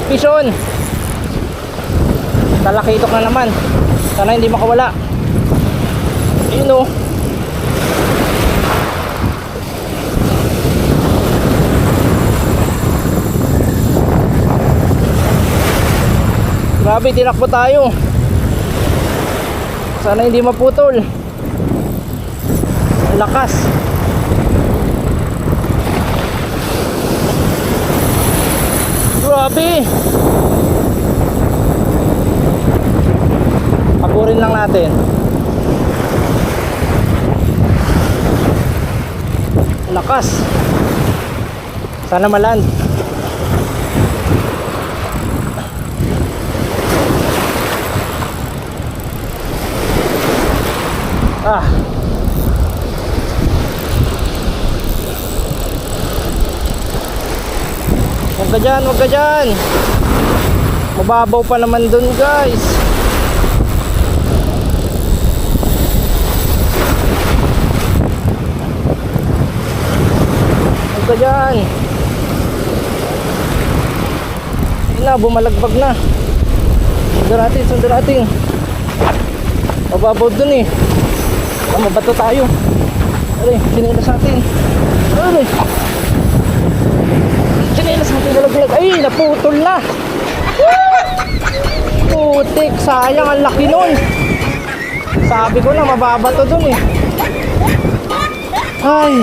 Pison. Talakitok na naman. Sana hindi makawala. Ayun o. Grabe, tinakbo tayo. Sana hindi maputol. Ang lakas. Grabe. Paburin lang natin. Lakas. Sana maland. Ah. Huwag ka dyan, huwag ka dyan. Mababaw pa naman dun, guys. Huwag ka dyan. Ayun na, bumalagbag na. Sundan natin. Mababaw dun eh. Mabato tayo. Aray, sinilas natin. Aray. Sinilas natin, nalaglag. Ay, naputol na. Putik, sayang, ang laki nun. Sabi ko na, mababato dun eh. Ay.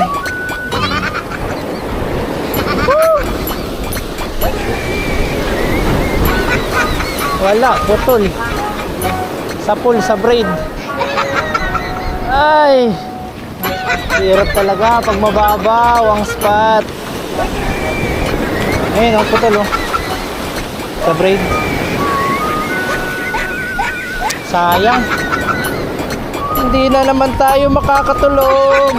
Wala, putol. Sa pool, sa braid. Ay, hirap talaga pag mababaw ang spot. Ayun, ang putol oh. Sa braid. Sayang. Hindi na naman tayo makakatulog.